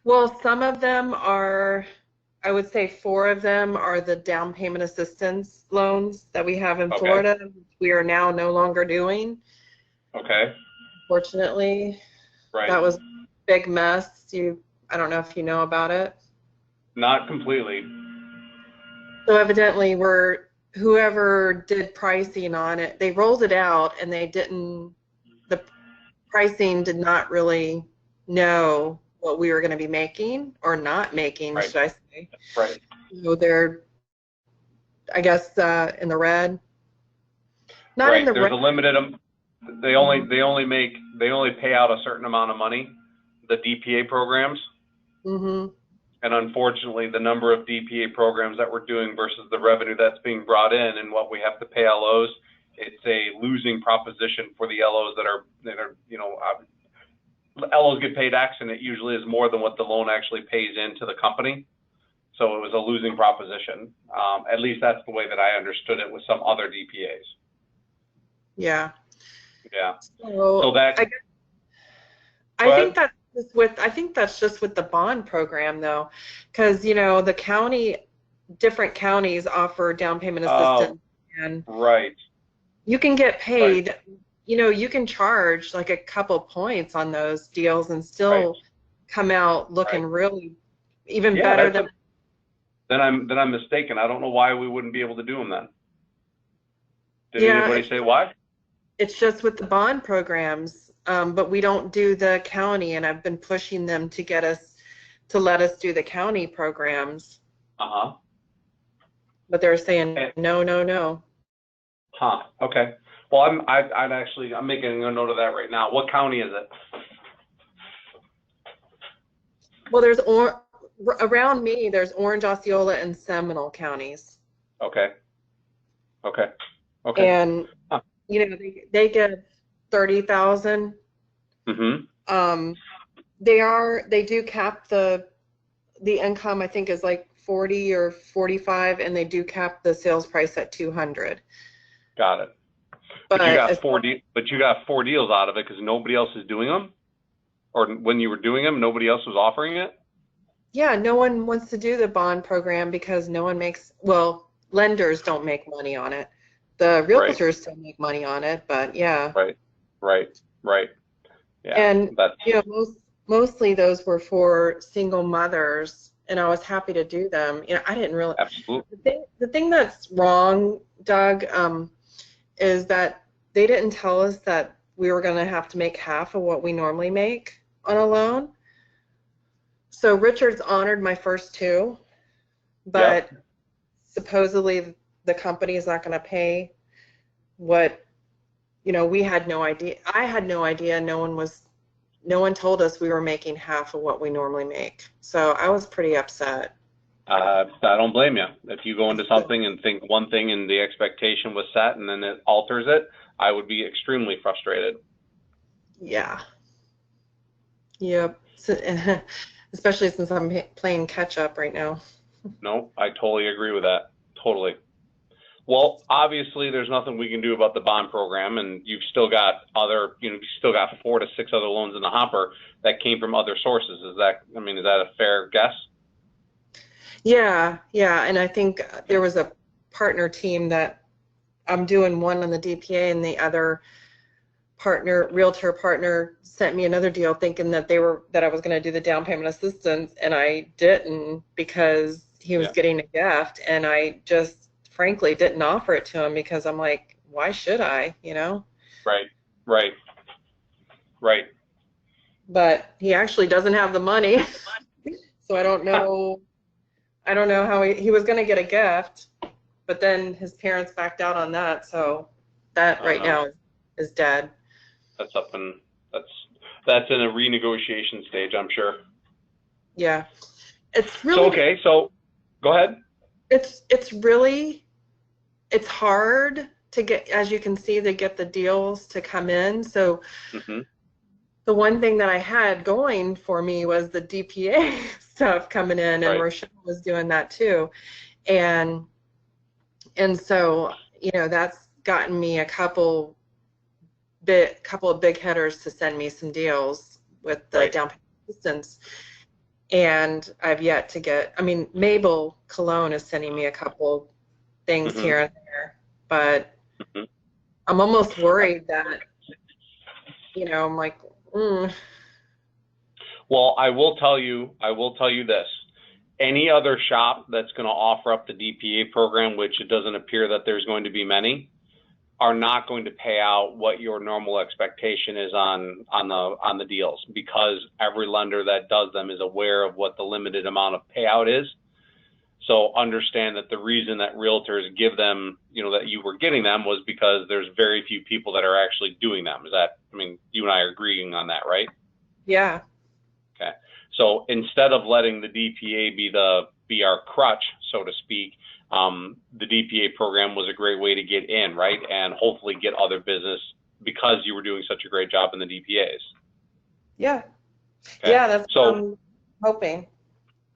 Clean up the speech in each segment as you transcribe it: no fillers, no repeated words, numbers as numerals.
Well, some of them are, I would say four of them are the down payment assistance loans that we have in Okay. Florida, which we are now no longer doing. Okay. Fortunately, Right. that was a big mess. I don't know if you know about it. Not completely. So evidently, whoever did pricing on it, they rolled it out and the pricing did not really know what we were going to be making or not making, Right. should I say. Right. So they're, I guess, in the red. Not in Right. the There's red. a limited. They only pay out a certain amount of money. The DPA programs. Mm-hmm. And unfortunately, the number of DPA programs that we're doing versus the revenue that's being brought in and what we have to pay LOs, it's a losing proposition for the LOs that are LOs get paid X, and it usually is more than what the loan actually pays into the company. So it was a losing proposition. At least that's the way that I understood it with some other DPAs. Yeah. Yeah. So So that. I Go think ahead. I think that's just with the bond program though, because different counties offer down payment Oh, assistance, and right. you can get Right. paid. You can charge like a couple points on those deals and Right. still come out looking Right. really even Yeah. better than. Then I'm mistaken. I don't know why we wouldn't be able to do them then. Did Yeah, anybody say why? it's just with the bond programs, but we don't do the county, and I've been pushing them to let us do the county programs, Uh-huh. but they're saying Eh, no, no, no. huh. Okay. Well, I'm making a note of that right now. What county is it? Well, around me, there's Orange, Osceola, and Seminole counties, Okay. Okay. Okay. and Huh. they get 30,000. Mm-hmm. Um, they do cap the income. I think is like 40 or 45, and they do cap the sales price at 200. Got it. But But you got four deals out of it because nobody else is doing them, or when you were doing them, nobody else was offering it. yeah, no one wants to do the bond program because no one well, lenders don't make money on it. The Right. realtors still make money on it, but yeah. Right. Right. Right. Yeah. And That's mostly those were for single mothers, and I was happy to do them. I didn't really. absolute. The thing that's wrong, Doug, is that they didn't tell us that we were going to have to make half of what we normally make on a loan. So Richards honored my first two, Yep. but supposedly the company is not going to pay what, we had no idea. I had no idea. No one told us we were making half of what we normally make. So I was pretty upset. I don't blame you. If you go into something and think one thing and the expectation was set and then it alters it, I would be extremely frustrated. Yeah. Yep. Especially since I'm playing catch up right now. No, I totally agree with that. Totally. Well, obviously, there's nothing we can do about the bond program, and you've still got you've still got 4 to 6 other loans in the hopper that came from other sources. Is that a fair guess? Yeah, yeah, and I think there was a partner team that I'm doing one on the DPA, and the other realtor partner sent me another deal thinking that I was going to do the down payment assistance, and I didn't because he was Yeah. getting a gift, and I just frankly didn't offer it to him because I'm like, why should I, Right. Right. Right. But he actually doesn't have the money, so I don't know. I don't know how he was going to get a gift, but then his parents backed out on that, so that Oh right no, now is dead. that's up and that's that's in a renegotiation stage, I'm sure. Yeah, it's So really okay, so go ahead. it's really it's hard to get, as you can see, to get the deals to come in. So Hmm. the one thing that I had going for me was the DPA stuff coming in, and Right. Rochelle was doing that too, and so that's gotten me a couple of big headers to send me some deals with the Right. down payment assistance. and I've yet to get, I mean, Mabel Cologne is sending me a couple things Hmm. here and there, but Hmm. I'm almost worried that, I'm like, mm, Well, I will tell you this. Any other shop that's going to offer up the DPA program, which it doesn't appear that there's going to be many, are not going to pay out what your normal expectation is on the deals, because every lender that does them is aware of what the limited amount of payout is. So understand that the reason that realtors give them, that you were getting them, was because there's very few people that are actually doing them. I mean, you and I are agreeing on that, right? yeah, Okay. So instead of letting the DPA be our crutch, so to speak, the DPA program was a great way to get in, right? And hopefully get other business because you were doing such a great job in the DPAs. yeah, Okay. yeah, that's what So, I'm hoping.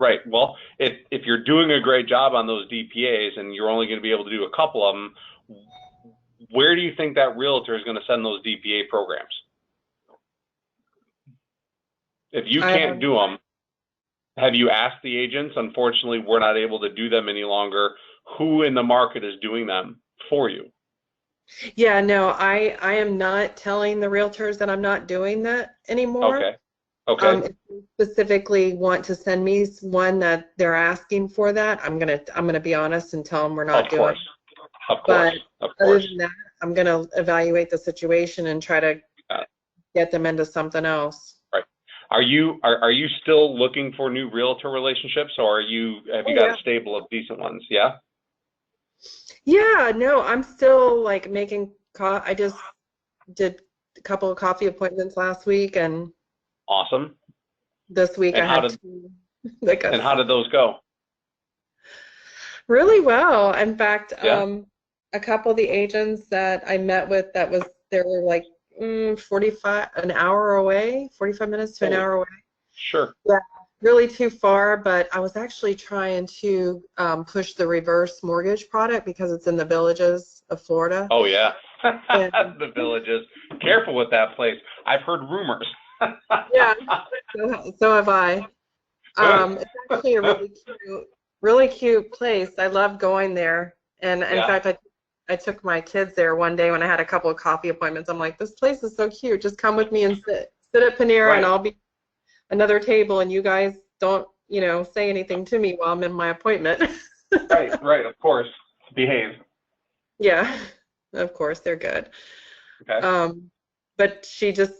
right. Well, if you're doing a great job on those DPAs and you're only going to be able to do a couple of them, where do you think that realtor is going to send those DPA programs? If you I can't don't, do them, have you asked the agents? Unfortunately, we're not able to do them any longer. Who in the market is doing them for you? yeah, no, I am not telling the realtors that I'm not doing that anymore. Okay. Okay. If you specifically want to send me one that they're asking for that, I'm gonna be honest and tell them we're Of not doing. course. Of course. But Of other course. than that, I'm gonna evaluate the situation and try to Uh, get them into something else. right. Are you still looking for new realtor relationships, or have you Oh got yeah. a stable of decent ones? Yeah. Yeah, no, I'm still like making I just did a couple of coffee appointments last week, and Awesome. this week And I how had did two that got and how did those go? really well. In fact, Yeah. a couple of the agents that I met with they were like 45 an hour away, 45 minutes to an Holy. hour away. Sure. Yeah, really too far, but I was actually trying to push the reverse mortgage product because it's in the Villages of Florida. Oh yeah. And The Villages. Careful with that place. I've heard rumors. yeah, so have I. It's actually a really cute place. I love going there. And in Yeah. fact, I took my kids there one day when I had a couple of coffee appointments. I'm like, this place is so cute. Just come with me and sit at Panera, and Right. I'll be another table, and you guys don't, say anything to me while I'm in my appointment. Right. Right. Of course. Behave. Yeah, of course, they're good. Okay. Um, but she just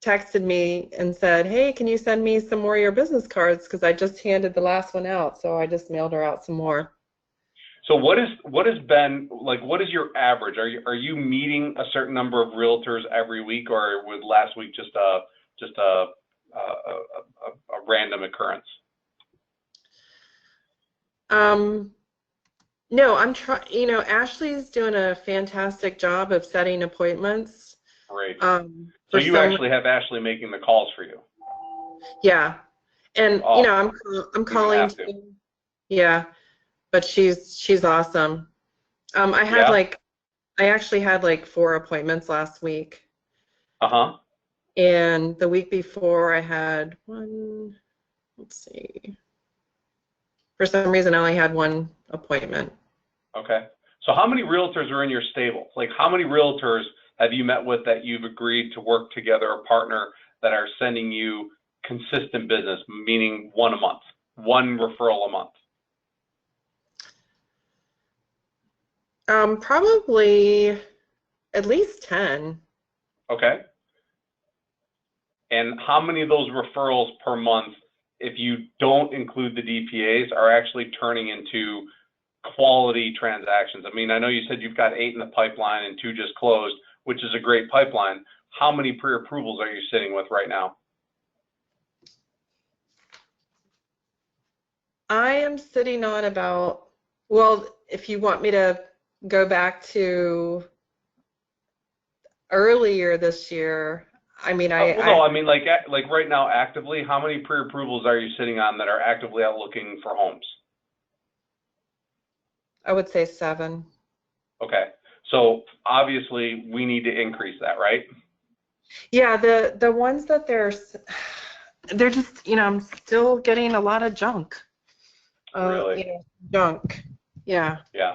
texted me and said, "Hey, can you send me some more of your business cards? Because I just handed the last one out, so I just mailed her out some more." So what has been like? What is your average? Are you meeting a certain number of realtors every week, or was last week just a random occurrence? Um, no, I'm trying, Ashley's doing a fantastic job of setting appointments. Great. So For you some, actually have Ashley making the calls for you. yeah, and Oh, I'm you're gonna calling have to. too. Yeah, but she's awesome. I had Yeah. like I actually had like 4 appointments last week, Uh-huh. and the week before I had one. Let's see. For some reason, I only had one appointment. Okay. So how many realtors are in your stable? Like how many realtors have you met with that you've agreed to work together, a partner, that are sending you consistent business, meaning one a month, one referral a month? Probably at least 10. Okay. And how many of those referrals per month, if you don't include the DPAs, are actually turning into quality transactions? I mean, I know you said you've got 8 in the pipeline and 2 just closed, which is a great pipeline. How many pre-approvals are you sitting with right now? I am sitting on about, well, if you want me to go back to earlier this year, I mean, Well, no, I mean, like right now, actively, how many pre-approvals are you sitting on that are actively out looking for homes? I would say 7. Okay, so obviously we need to increase that, right? Yeah, the ones that they're just, I'm still getting a lot of junk. Really? Junk. Yeah. Yeah.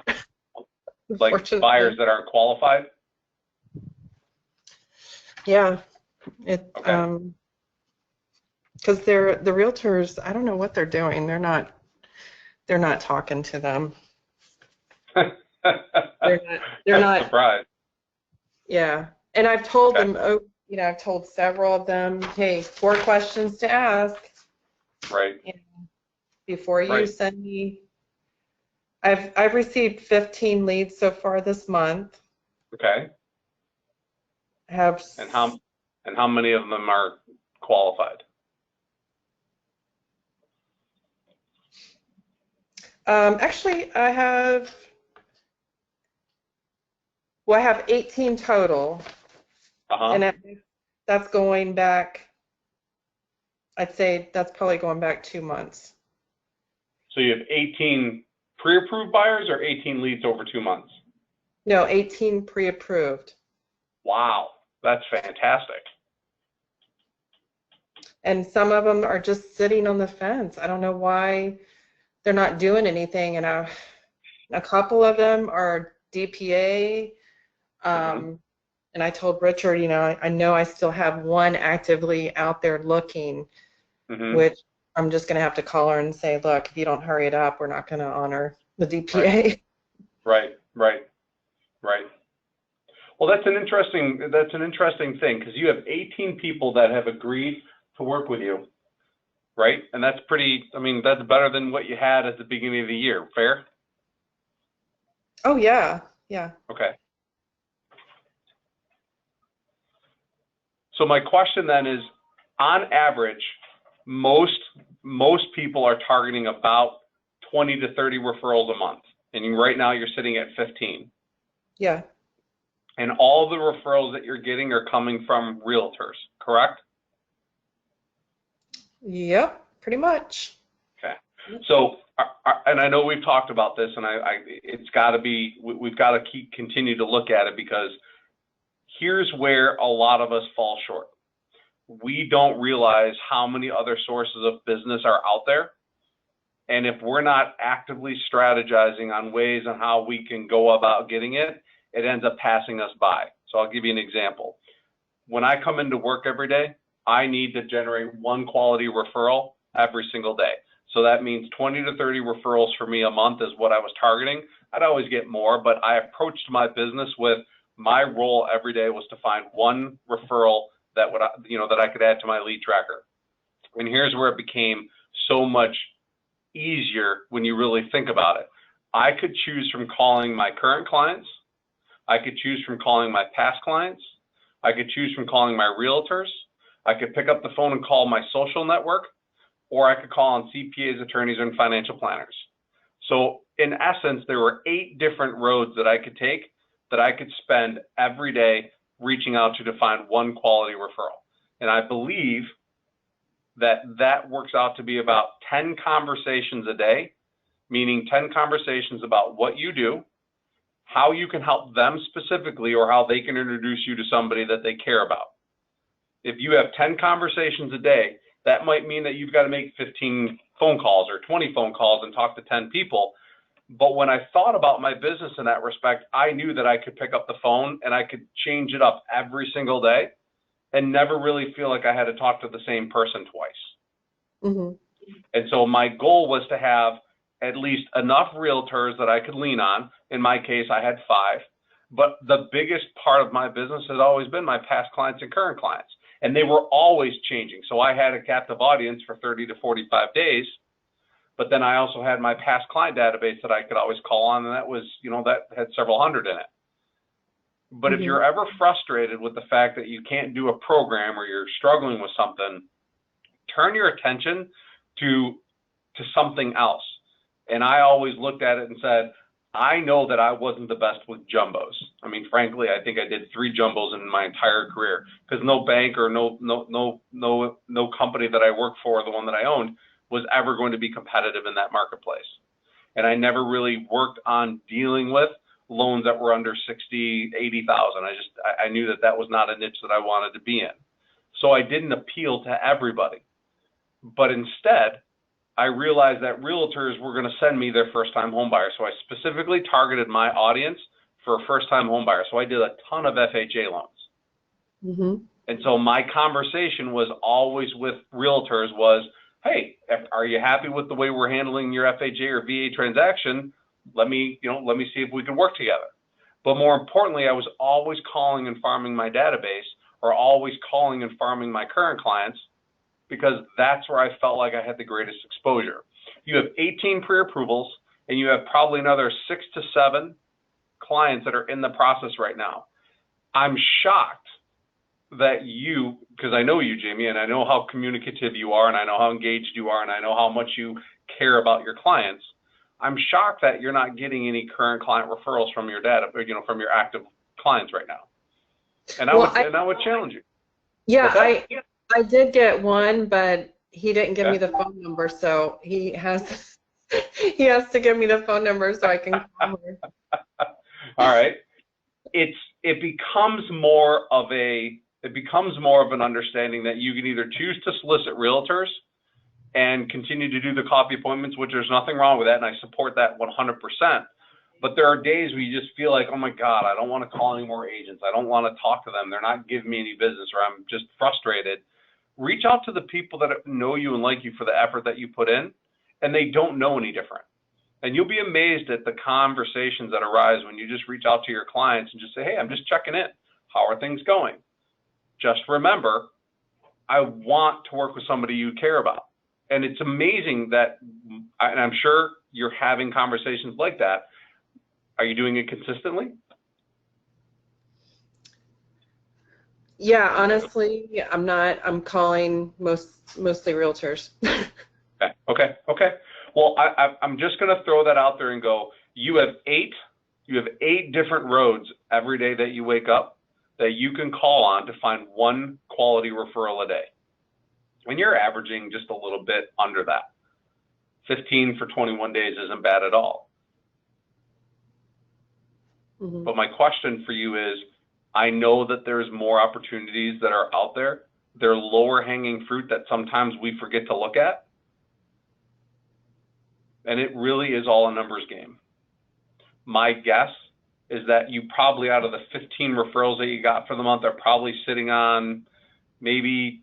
Like Unfortunately. buyers that aren't qualified? Yeah. Okay. Because the realtors, I don't know what they're doing. They're not talking to them. They're I'm not, surprised. yeah. And I've told Okay. them, I've told several of them, hey, 4 questions to ask, Right. before you Right. send me. I've received 15 leads so far this month. Okay. Have And how many of them are qualified? Actually, I have 18 total, Uh-huh. and that's going back. I'd say that's probably going back 2 months. So you have 18 pre-approved buyers or 18 leads over 2 months? No, 18 pre-approved. Wow, that's fantastic. And some of them are just sitting on the fence. I don't know why they're not doing anything. And a couple of them are DPA. And I told Richard, I know I still have one actively out there looking, which I'm just going to have to call her and say, look, if you don't hurry it up, we're not going to honor the DPA. Right. Well, that's an interesting thing because you have 18 people that have agreed to work with you, right? And that's that's better than what you had at the beginning of the year. Fair? Oh, yeah. Yeah. Okay. So my question then is, on average, most people are targeting about 20 to 30 referrals a month. And right now you're sitting at 15. Yeah. And all the referrals that you're getting are coming from realtors, correct? Yep, pretty much. Okay. So, and I know we've talked about this, and it's got to be, we've got to continue to look at it, because here's where a lot of us fall short. We don't realize how many other sources of business are out there. And if we're not actively strategizing on ways on how we can go about getting it, it ends up passing us by. So I'll give you an example. When I come into work every day, I need to generate one quality referral every single day. So that means 20 to 30 referrals for me a month is what I was targeting. I'd always get more, but I approached my business with my role every day was to find one referral that I could add to my lead tracker. And here's where it became so much easier when you really think about it. I could choose from calling my current clients. I could choose from calling my past clients. I could choose from calling my realtors. I could pick up the phone and call my social network, or I could call on CPAs, attorneys, and financial planners. So in essence, there were 8 different roads that I could take that I could spend every day reaching out to find one quality referral. And I believe that works out to be about 10 conversations a day, meaning 10 conversations about what you do, how you can help them specifically, or how they can introduce you to somebody that they care about. If you have 10 conversations a day, that might mean that you've got to make 15 phone calls or 20 phone calls and talk to 10 people. But when I thought about my business in that respect, I knew that I could pick up the phone and I could change it up every single day and never really feel like I had to talk to the same person twice. And so my goal was to have at least enough realtors that I could lean on. In my case, I had 5. But the biggest part of my business has always been my past clients and current clients. And they were always changing. So I had a captive audience for 30 to 45 days. But then I also had my past client database that I could always call on, and that was, that had several hundred in it. But if you're ever frustrated with the fact that you can't do a program or you're struggling with something, turn your attention to something else. And I always looked at it and said, I know that I wasn't the best with jumbos. I mean, frankly, I think I did 3 jumbos in my entire career, because no bank or no company that I worked for, the one that I owned, was ever going to be competitive in that marketplace. And I never really worked on dealing with loans that were under 60, 80,000. I knew that was not a niche that I wanted to be in. So I didn't appeal to everybody. But instead, I realized that realtors were going to send me their first-time home buyer. So I specifically targeted my audience for a first-time home buyer. So I did a ton of FHA loans. Mm-hmm. And so my conversation was always with realtors was, hey, are you happy with the way we're handling your FHA or VA transaction? Let me see if we can work together. But more importantly, I was always calling and farming my database, or always calling and farming my current clients, because that's where I felt like I had the greatest exposure. You have 18 pre-approvals, and you have probably another 6 to 7 clients that are in the process right now. I'm shocked that you, because I know you, Jamie, and I know how communicative you are, and I know how engaged you are, and I know how much you care about your clients. I'm shocked that you're not getting any current client referrals from your data, from your active clients right now. And I would challenge you. Yeah, I did get one, but he didn't give me the phone number, so he has to give me the phone number so I can call her. All right. It becomes more of an understanding that you can either choose to solicit realtors and continue to do the coffee appointments, which there's nothing wrong with that, and I support that 100%. But there are days where you just feel like, oh my God, I don't want to call any more agents. I don't want to talk to them. They're not giving me any business, or I'm just frustrated. Reach out to the people that know you and like you for the effort that you put in, and they don't know any different. And you'll be amazed at the conversations that arise when you just reach out to your clients and just say, hey, I'm just checking in. How are things going? Just remember, I want to work with somebody you care about. And it's amazing that, and I'm sure you're having conversations like that. Are you doing it consistently? Yeah, honestly, I'm not. I'm calling mostly realtors. Okay. Well, I'm just going to throw that out there and go, you have eight different roads every day that you wake up that you can call on to find one quality referral a day. And you're averaging just a little bit under that. 15 for 21 days isn't bad at all. Mm-hmm. But my question for you is, I know that there's more opportunities that are out there. They're lower hanging fruit that sometimes we forget to look at. And it really is all a numbers game. My guess is that you probably, out of the 15 referrals that you got for the month, are probably sitting on maybe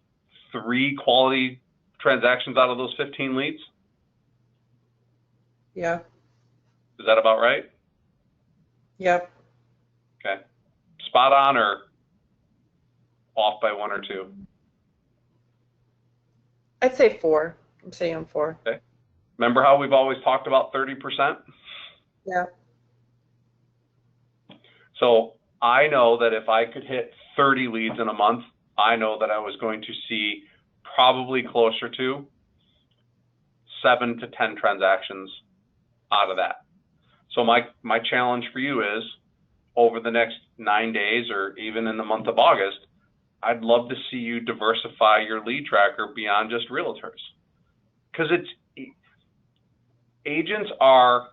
3 quality transactions out of those 15 leads. Yeah. Is that about right? Yep. Okay. Spot on or off by 1 or 2? I'd say 4. I'm saying 4. Okay. Remember how we've always talked about 30%? Yeah. So I know that if I could hit 30 leads in a month, I know that I was going to see probably closer to 7 to 10 transactions out of that. So my challenge for you is, over the next 9 days, or even in the month of August, I'd love to see you diversify your lead tracker beyond just realtors. Because agents are,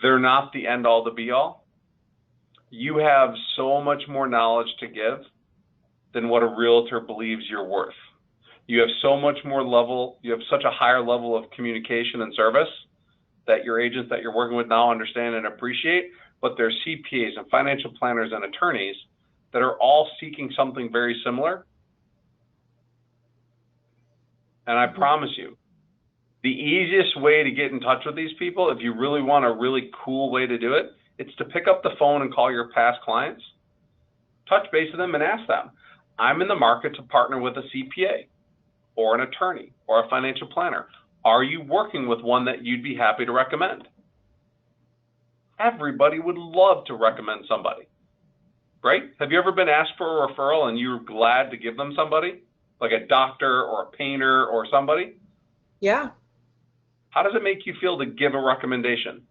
they're not the end all, the be all. You have so much more knowledge to give than what a realtor believes you're worth. You have so much more level, you have such a higher level of communication and service that your agents that you're working with now understand and appreciate, but there's CPAs and financial planners and attorneys that are all seeking something very similar. And I promise you, the easiest way to get in touch with these people, if you really want a really cool way to do it, it's to pick up the phone and call your past clients, touch base with them and ask them, I'm in the market to partner with a CPA or an attorney or a financial planner. Are you working with one that you'd be happy to recommend? Everybody would love to recommend somebody, right? Have you ever been asked for a referral and you're glad to give them somebody, like a doctor or a painter or somebody? Yeah. How does it make you feel to give a recommendation?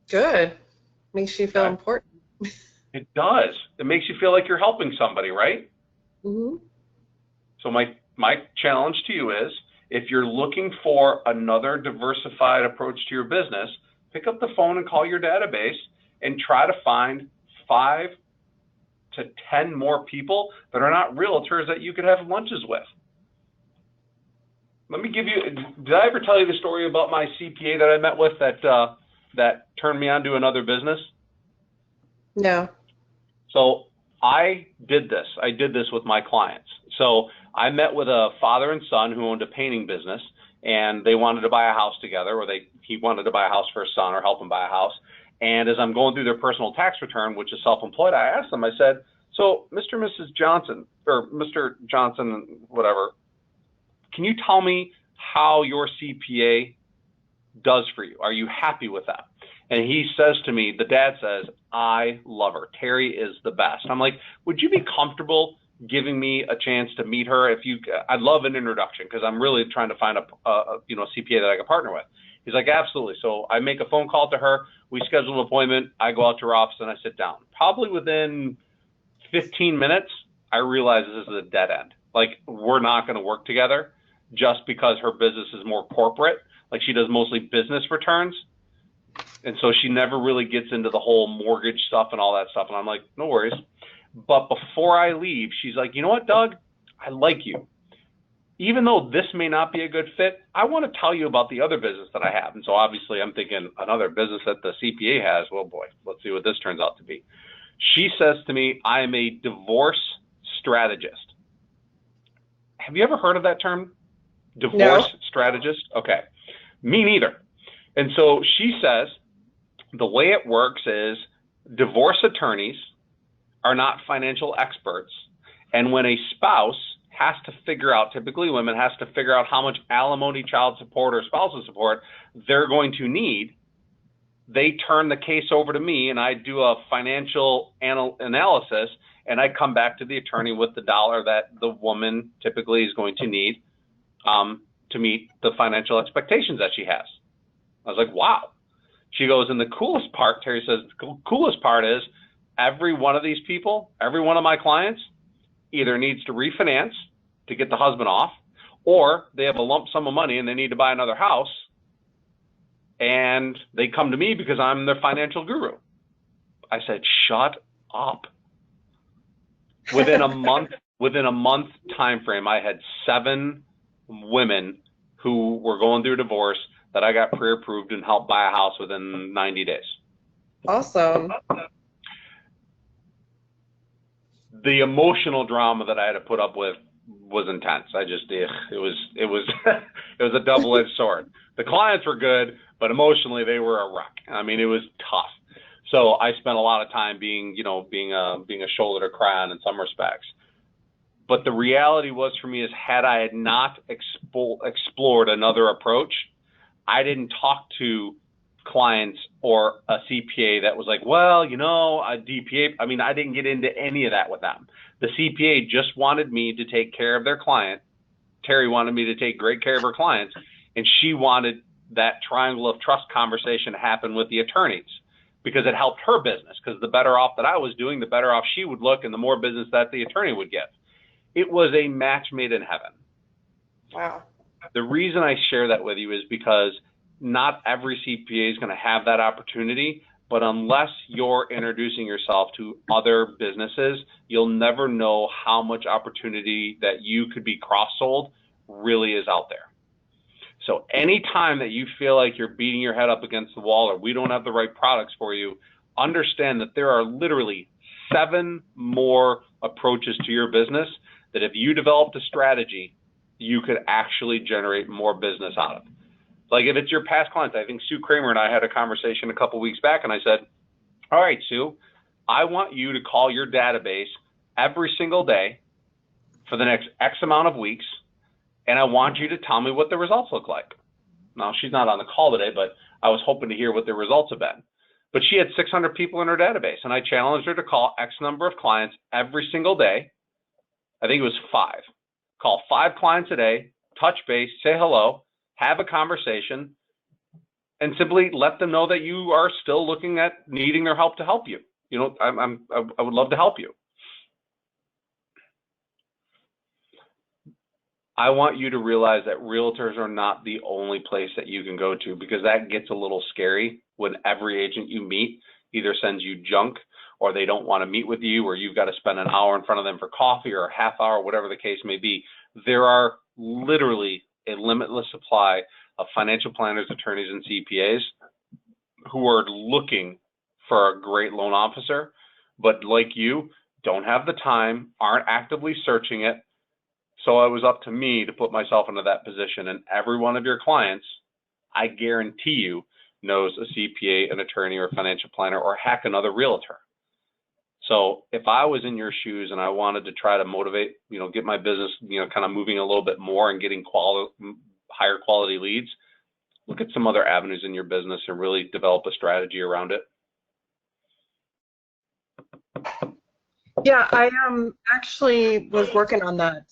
Good. Makes you feel important. It does. It makes you feel like you're helping somebody, right? Mm-hmm. So my challenge to you is, if you're looking for another diversified approach to your business, pick up the phone and call your database and try to find 5 to 10 more people that are not realtors that you could have lunches with. Let me give you, did I ever tell you the story about my CPA that I met with that turned me on to another business? No. So I did this with my clients. So I met with a father and son who owned a painting business, and they wanted to buy a house together, or he wanted to buy a house for his son or help him buy a house. And as I'm going through their personal tax return, which is self-employed, I asked them, I said, so Mr. and Mrs. Johnson, or Mr. Johnson, whatever, can you tell me how your CPA does for you? Are you happy with that? And he says to me, the dad says, I love her. Terry is the best. I'm like, would you be comfortable giving me a chance to meet her? I'd love an introduction, because I'm really trying to find a CPA that I can partner with. He's like, absolutely. So I make a phone call to her. We schedule an appointment. I go out to her office and I sit down. Probably within 15 minutes, I realize this is a dead end. Like, we're not going to work together just because her business is more corporate. Like, she does mostly business returns. And so she never really gets into the whole mortgage stuff and all that stuff. And I'm like, no worries. But before I leave, she's like, you know what, Doug? I like you. Even though this may not be a good fit, I want to tell you about the other business that I have. And so obviously I'm thinking, another business that the CPA has, well, boy, let's see what this turns out to be. She says to me, I am a divorce strategist. Have you ever heard of that term? Divorce strategist? Okay. Me neither. And so she says, the way it works is divorce attorneys are not financial experts. And when a spouse has to figure out, typically women, has to figure out how much alimony, child support, or spousal support they're going to need, they turn the case over to me, and I do a financial analysis, and I come back to the attorney with the dollar that the woman typically is going to need to meet the financial expectations that she has. I was like, wow. She goes, and the coolest part, Terry says, the coolest part is every one of these people, every one of my clients either needs to refinance to get the husband off, or they have a lump sum of money and they need to buy another house, and they come to me because I'm their financial guru. I said, shut up. Within a month time frame, I had 7 women who were going through a divorce that I got pre-approved and helped buy a house within 90 days. Awesome. The emotional drama that I had to put up with was intense. It was a double-edged sword. The clients were good, but emotionally they were a wreck. I mean, it was tough. So I spent a lot of time being a shoulder to cry on in some respects. But the reality was for me is, had I had not explored another approach, I didn't talk to clients or a CPA that was like, well, a DPA. I mean, I didn't get into any of that with them. The CPA just wanted me to take care of their client. Terry wanted me to take great care of her clients, and she wanted that triangle of trust conversation to happen with the attorneys, because it helped her business, because the better off that I was doing, the better off she would look, and the more business that the attorney would get. It was a match made in heaven. Wow. The reason I share that with you is because not every CPA is going to have that opportunity, but unless you're introducing yourself to other businesses, you'll never know how much opportunity that you could be cross-sold really is out there. So anytime that you feel like you're beating your head up against the wall, or we don't have the right products for you, understand that there are literally 7 more approaches to your business that if you developed a strategy, you could actually generate more business out of. Like if it's your past clients, I think Sue Kramer and I had a conversation a couple weeks back, and I said, all right, Sue, I want you to call your database every single day for the next X amount of weeks, and I want you to tell me what the results look like. Now, she's not on the call today, but I was hoping to hear what the results have been. But she had 600 people in her database, and I challenged her to call X number of clients every single day. I think it was 5. Call 5 clients a day, touch base, say hello, have a conversation, and simply let them know that you are still looking at needing their help to help you. I would love to help you. I want you to realize that realtors are not the only place that you can go to, because that gets a little scary when every agent you meet either sends you junk or they don't want to meet with you, or you've got to spend an hour in front of them for coffee or a half hour, whatever the case may be. There are literally a limitless supply of financial planners, attorneys, and CPAs who are looking for a great loan officer, but like you, don't have the time, aren't actively searching it. So it was up to me to put myself into that position. And every one of your clients, I guarantee you, knows a CPA, an attorney, or a financial planner, or heck, another realtor. So if I was in your shoes and I wanted to try to motivate, get my business, kind of moving a little bit more and getting higher quality leads, look at some other avenues in your business and really develop a strategy around it. Yeah, I actually was working on that.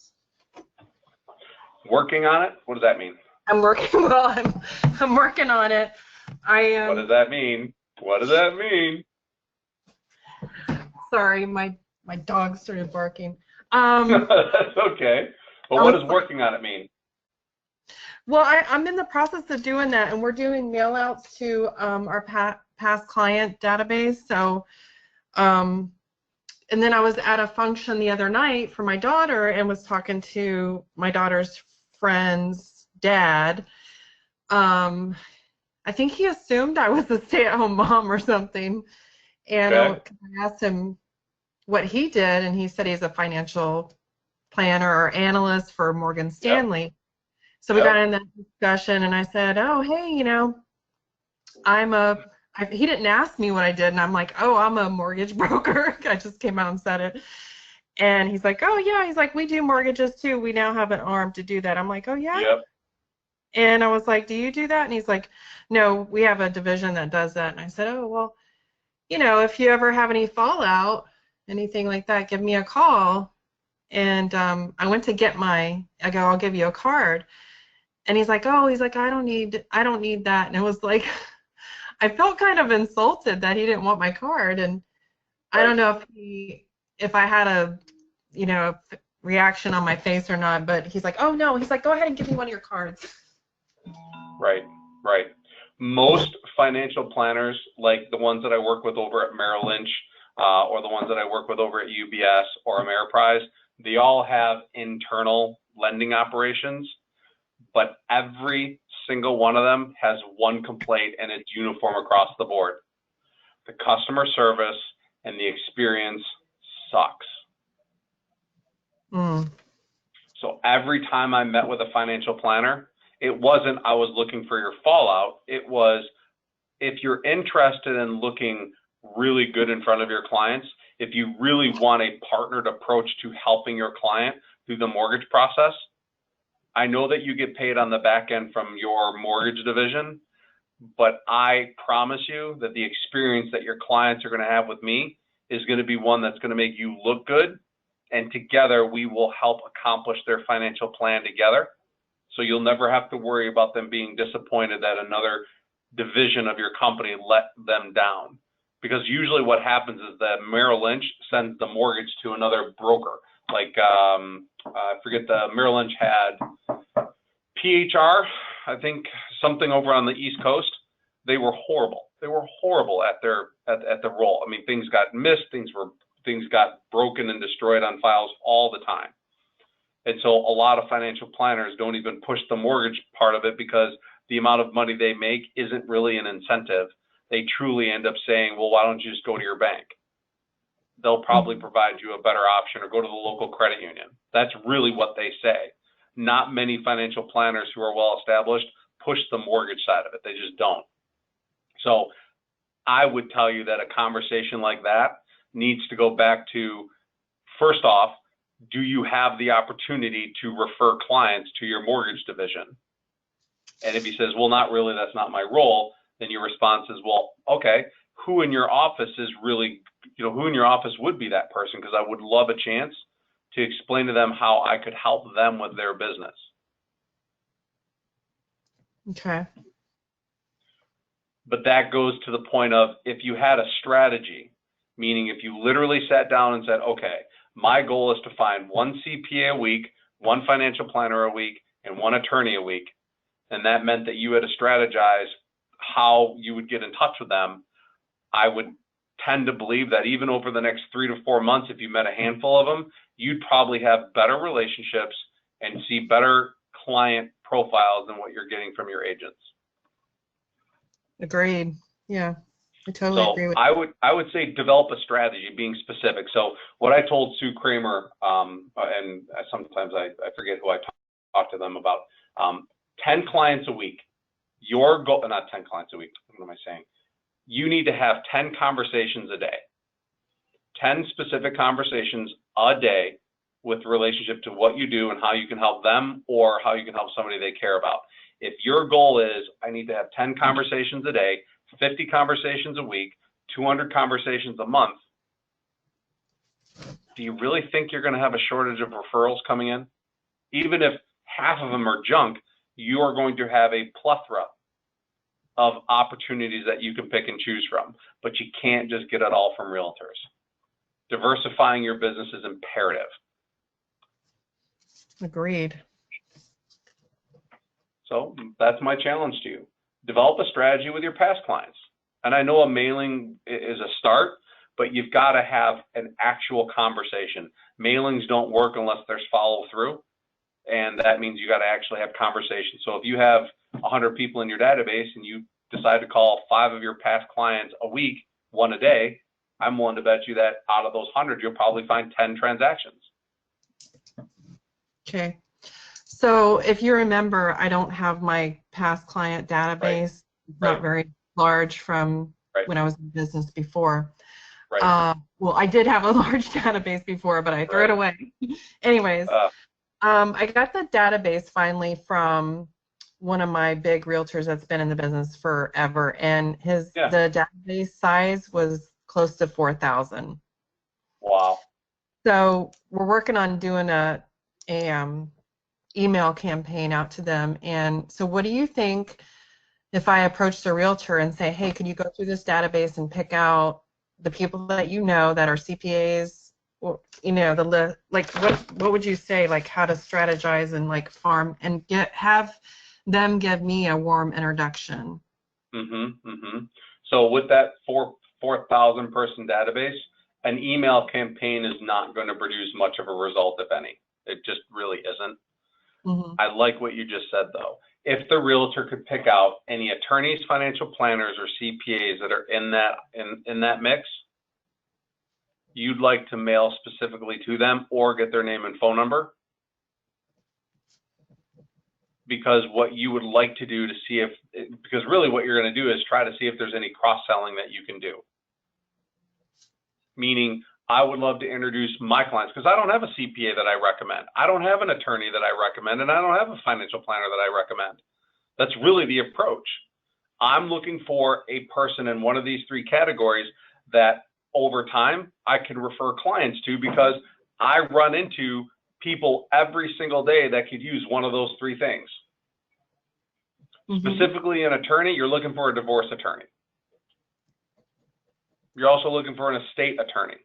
Working on it? What does that mean? I'm working on it. What does that mean? What does that mean? Sorry, my dog started barking. That's okay. But what does working on it mean? Well, I'm in the process of doing that, and we're doing mail outs to our past client database. So, and then I was at a function the other night for my daughter and was talking to my daughter's friend's dad. I think he assumed I was a stay-at-home mom or something. And okay. I asked him what he did, and he said he's a financial planner or analyst for Morgan Stanley. Yep. So we got in that discussion, and I said, oh, hey, he didn't ask me what I did, and I'm like, oh, I'm a mortgage broker. I just came out and said it. And he's like, oh, yeah. He's like, we do mortgages, too. We now have an arm to do that. I'm like, oh, yeah? Yep. And I was like, do you do that? And he's like, no, we have a division that does that. And I said, oh, well, if you ever have any fallout, anything like that, give me a call. And I went to get I go, I'll give you a card. And he's like, oh, I don't need that. And it was like, I felt kind of insulted that he didn't want my card. And I don't know if I had a, reaction on my face or not, but he's like, oh, no. He's like, go ahead and give me one of your cards. Right. Most financial planners, like the ones that I work with over at Merrill Lynch, or the ones that I work with over at UBS or Ameriprise, they all have internal lending operations, but every single one of them has one complaint, and it's uniform across the board. The customer service and the experience sucks. So every time I met with a financial planner, it wasn't I was looking for your fallout. It was, if you're interested in looking really good in front of your clients, if you really want a partnered approach to helping your client through the mortgage process, I know that you get paid on the back end from your mortgage division, but I promise you that the experience that your clients are going to have with me is going to be one that's going to make you look good, and together we will help accomplish their financial plan together. So you'll never have to worry about them being disappointed that another division of your company let them down. Because usually what happens is that Merrill Lynch sends the mortgage to another broker. Like, I forget, the Merrill Lynch had PHR, I think, something over on the East Coast. They were horrible. They were horrible at the role. I mean, things got missed, things got broken and destroyed on files all the time. And so a lot of financial planners don't even push the mortgage part of it because the amount of money they make isn't really an incentive. They truly end up saying, well, why don't you just go to your bank? They'll probably provide you a better option, or go to the local credit union. That's really what they say. Not many financial planners who are well established push the mortgage side of it. They just don't. So I would tell you that a conversation like that needs to go back to, first off, do you have the opportunity to refer clients to your mortgage division? And if he says, well, not really, that's not my role, then your response is, well, okay, who in your office is really, who in your office would be that person? Because I would love a chance to explain to them how I could help them with their business. Okay. But that goes to the point of, if you had a strategy, meaning if you literally sat down and said, okay, my goal is to find one CPA a week, one financial planner a week, and one attorney a week, and that meant that you had to strategize how you would get in touch with them, I would tend to believe that even over the next 3 to 4 months, if you met a handful of them, you'd probably have better relationships and see better client profiles than what you're getting from your agents. Agreed. Yeah, I totally So agree with I would say develop a strategy, being specific. So what I told Sue Kramer, and sometimes I forget who I talk to them about, 10 clients a week. Your goal, not 10 clients a week. What am I saying? You need to have 10 conversations a day, 10 specific conversations a day with relationship to what you do and how you can help them or how you can help somebody they care about. If your goal is, I need to have 10 conversations a day, 50 conversations a week, 200 conversations a month, do you really think you're going to have a shortage of referrals coming in? Even if half of them are junk, you are going to have a plethora of opportunities that you can pick and choose from, but you can't just get it all from realtors. Diversifying your business is imperative. Agreed. So that's my challenge to you. Develop a strategy with your past clients. And I know a mailing is a start, but you've got to have an actual conversation. Mailings don't work unless there's follow through. And that means you got to actually have conversations. So if you have 100 people in your database and you decide to call 5 of your past clients a week, 1 a day, I'm willing to bet you that out of those 100, you'll probably find 10 transactions. Okay. So if you remember, I don't have my past client database. It's not very large from when I was in business before. Well, I did have a large database before, but I threw it away. Anyways, I got the database finally from one of my big realtors that's been in the business forever, and the database size was close to 4,000. Wow. So we're working on doing a email campaign out to them. And so what do you think if I approach the realtor and say, hey, can you go through this database and pick out the people that you know that are CPAs, or, you know, like what would you say, like how to strategize and like farm and have them give me a warm introduction? So with that 4,000 person database, an email campaign is not going to produce much of a result, if any. It just really isn't. I like what you just said, though. If the realtor could pick out any attorneys, financial planners, or CPAs that are in that mix, you'd like to mail specifically to them or get their name and phone number. Because what you would like to do to see because really what you're going to do is try to see if there's any cross-selling that you can do. Meaning, I would love to introduce my clients because I don't have a CPA that I recommend. I don't have an attorney that I recommend, and I don't have a financial planner that I recommend. That's really the approach. I'm looking for a person in one of these 3 categories that over time I can refer clients to because I run into people every single day that could use one of those 3 things. Specifically an attorney, you're looking for a divorce attorney. You're also looking for an estate attorney.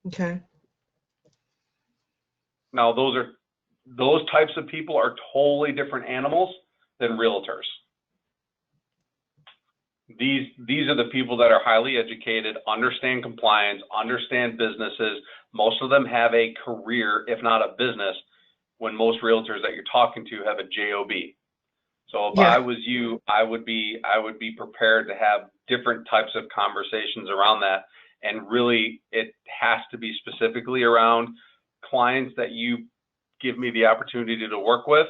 Okay. Now those types of people are totally different animals than realtors. These are the people that are highly educated, understand compliance, understand businesses. Most of them have a career, if not a business, when most realtors that you're talking to have a job. So if I was you, I would be prepared to have different types of conversations around that. And really, it has to be specifically around clients that you give me the opportunity to work with.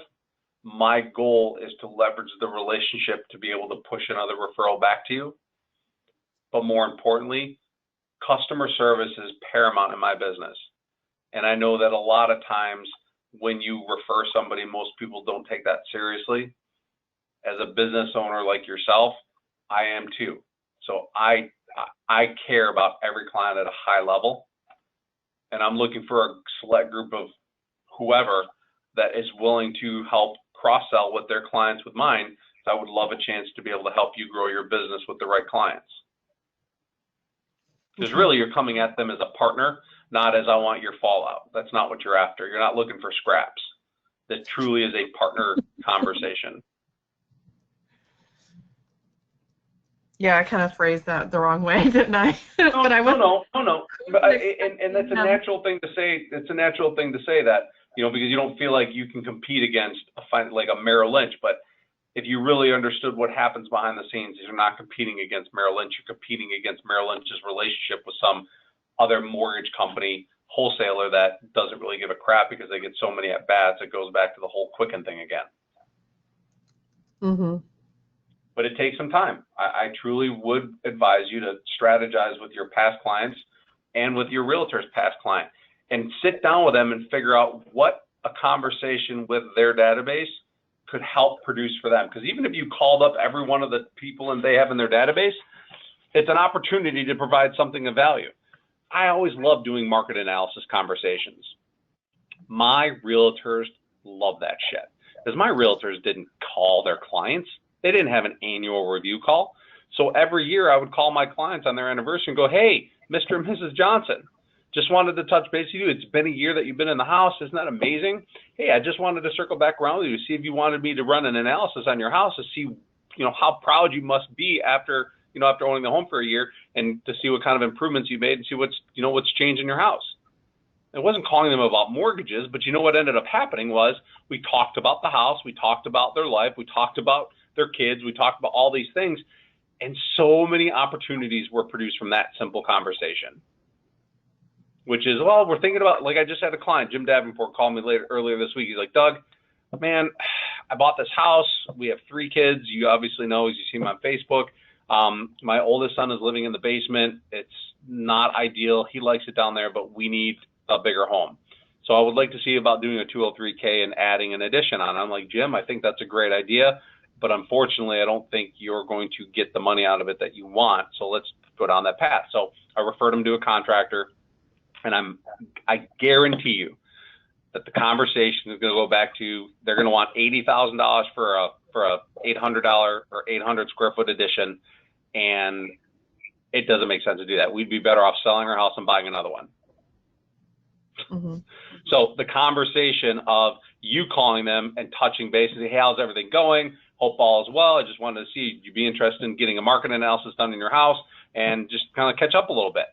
My goal is to leverage the relationship to be able to push another referral back to you. But more importantly, customer service is paramount in my business. And I know that a lot of times when you refer somebody, most people don't take that seriously. As a business owner like yourself, I am too. So I care about every client at a high level, and I'm looking for a select group of whoever that is willing to help cross-sell with their clients with mine. So I would love a chance to be able to help you grow your business with the right clients. Because really you're coming at them as a partner, not as I want your fallout. That's not what you're after. You're not looking for scraps. That truly is a partner conversation. Yeah, I kind of phrased that the wrong way, didn't I? No, But I was no. But and that's a natural thing to say. It's a natural thing to say that, because you don't feel like you can compete against like a Merrill Lynch. But if you really understood what happens behind the scenes, you're not competing against Merrill Lynch. You're competing against Merrill Lynch's relationship with some other mortgage company wholesaler that doesn't really give a crap because they get so many at bats. It goes back to the whole Quicken thing again. Mm-hmm. But it takes some time. I truly would advise you to strategize with your past clients and with your realtor's past client and sit down with them and figure out what a conversation with their database could help produce for them. Because even if you called up every one of the people and they have in their database, it's an opportunity to provide something of value. I always love doing market analysis conversations. My realtors love that shit because my realtors didn't call their clients. They didn't have an annual review call. So every year I would call my clients on their anniversary and go, hey, Mr. and Mrs. Johnson, just wanted to touch base with you. It's been a year that you've been in the house. Isn't that amazing? Hey, I just wanted to circle back around with you to see if you wanted me to run an analysis on your house to see, how proud you must be after owning the home for a year and to see what kind of improvements you made and see what's changed in your house. I wasn't calling them about mortgages, but what ended up happening was we talked about the house, we talked about their life, we talked about their kids, we talked about all these things, and so many opportunities were produced from that simple conversation. Which is, well, we're thinking about, like I just had a client, Jim Davenport, called me earlier this week. He's like, Doug, man, I bought this house. We have 3 kids. You obviously know, as you see him on Facebook. My oldest son is living in the basement. It's not ideal. He likes it down there, but we need a bigger home. So I would like to see about doing a 203K and adding an addition on. I'm like, Jim, I think that's a great idea, but unfortunately, I don't think you're going to get the money out of it that you want. So let's go down that path. So I referred him to a contractor, and I guarantee you that the conversation is going to go back to, they're going to want $80,000 for a $800 or 800 square foot addition, and it doesn't make sense to do that. We'd be better off selling our house and buying another one. Mm-hmm. So the conversation of you calling them and touching base and say, hey, how's everything going? Hope all is well. I just wanted to see you'd be interested in getting a market analysis done in your house and just kind of catch up a little bit.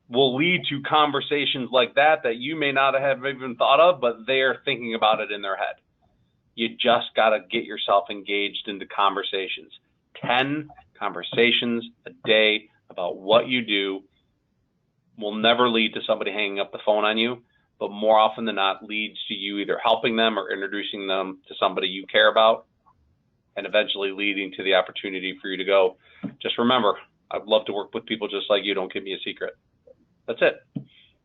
Will lead to conversations like that you may not have even thought of, but they're thinking about it in their head. You just got to get yourself engaged into conversations. 10 conversations a day about what you do will never lead to somebody hanging up the phone on you, but more often than not leads to you either helping them or introducing them to somebody you care about, and eventually leading to the opportunity for you to go, just remember, I'd love to work with people just like you. Don't give me a secret. That's it.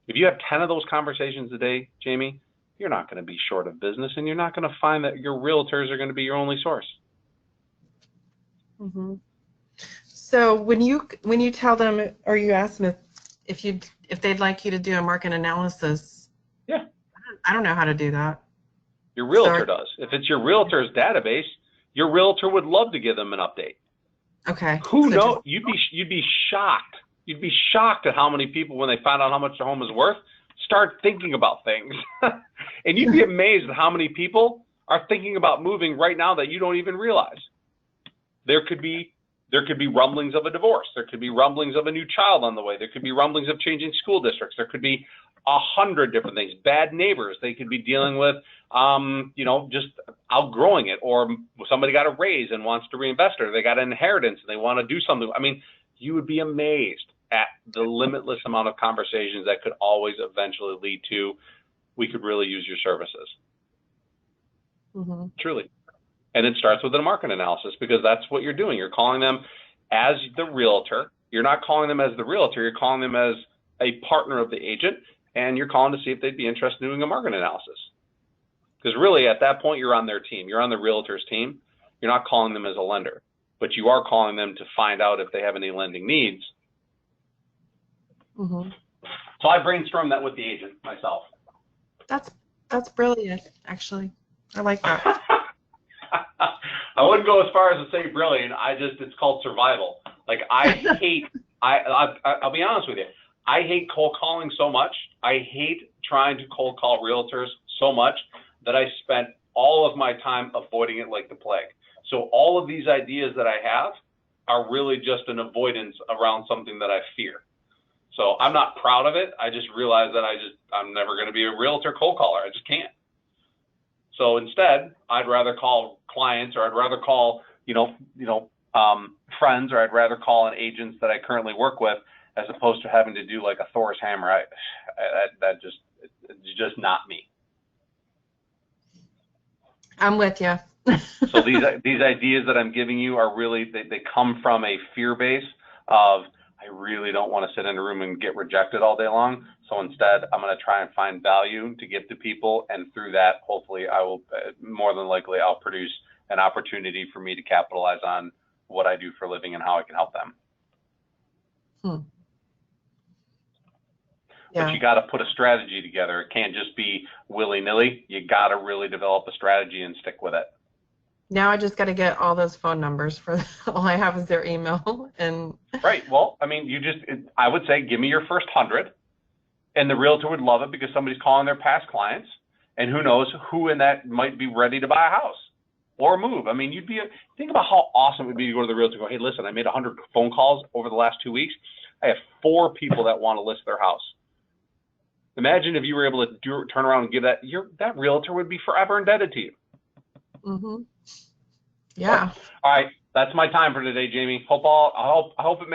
If you have 10 of those conversations a day, Jamie, you're not going to be short of business, and you're not going to find that your realtors are going to be your only source. Mm-hmm. So when you tell them, or you ask them if they'd like you to do a market analysis, yeah, I don't know how to do that. Your realtor does. If it's your realtor's database, your realtor would love to give them an update. Okay. Who knows? You'd be shocked. You'd be shocked at how many people, when they find out how much their home is worth, start thinking about things. And you'd be amazed at how many people are thinking about moving right now that you don't even realize. There could be rumblings of a divorce. There could be rumblings of a new child on the way. There could be rumblings of changing school districts. There could be 100 different things. Bad neighbors they could be dealing with, just outgrowing it, or somebody got a raise and wants to reinvest, or they got an inheritance and they want to do something. I mean, you would be amazed at the limitless amount of conversations that could always eventually lead to, we could really use your services. Mm-hmm. Truly. And it starts with a market analysis, because that's what you're doing. You're calling them as the realtor. You're not calling them as the realtor. You're calling them as a partner of the agent, and you're calling to see if they'd be interested in doing a market analysis. Because really, at that point, you're on their team. You're on the realtor's team. You're not calling them as a lender, but you are calling them to find out if they have any lending needs. Mm-hmm. So I brainstormed that with the agent myself. That's brilliant, actually. I like that. I wouldn't go as far as to say brilliant. It's called survival. Like, I'll be honest with you. I hate cold calling so much. I hate trying to cold call realtors so much that I spent all of my time avoiding it like the plague. So all of these ideas that I have, are really just an avoidance around something that I fear. So I'm not proud of it. I just realize that I'm never going to be a realtor cold caller. I just can't. So instead, I'd rather call clients, or I'd rather call, friends, or I'd rather call an agents that I currently work with, as opposed to having to do like a Thor's hammer. It's just not me. I'm with you. So these ideas that I'm giving you are really, they come from a fear base of, I really don't want to sit in a room and get rejected all day long. So instead, I'm going to try and find value to give to people. And through that, hopefully I will, more than likely, I'll produce an opportunity for me to capitalize on what I do for a living and how I can help them. Yeah. But you got to put a strategy together. It can't just be willy-nilly. You got to really develop a strategy and stick with it. Now I just got to get all those phone numbers for all I have is their email. And right. Well, I mean, I would say, give me your first 100, and the realtor would love it because somebody's calling their past clients, and who knows who in that might be ready to buy a house or move. I mean, think about how awesome it would be to go to the realtor and go, hey, listen, I made 100 phone calls over the last 2 weeks. I have 4 people that want to list their house. Imagine if you were able to turn around and give that realtor would be forever indebted to you. Mm-hmm. Yeah. All right. That's my time for today, Jamie. I hope it makes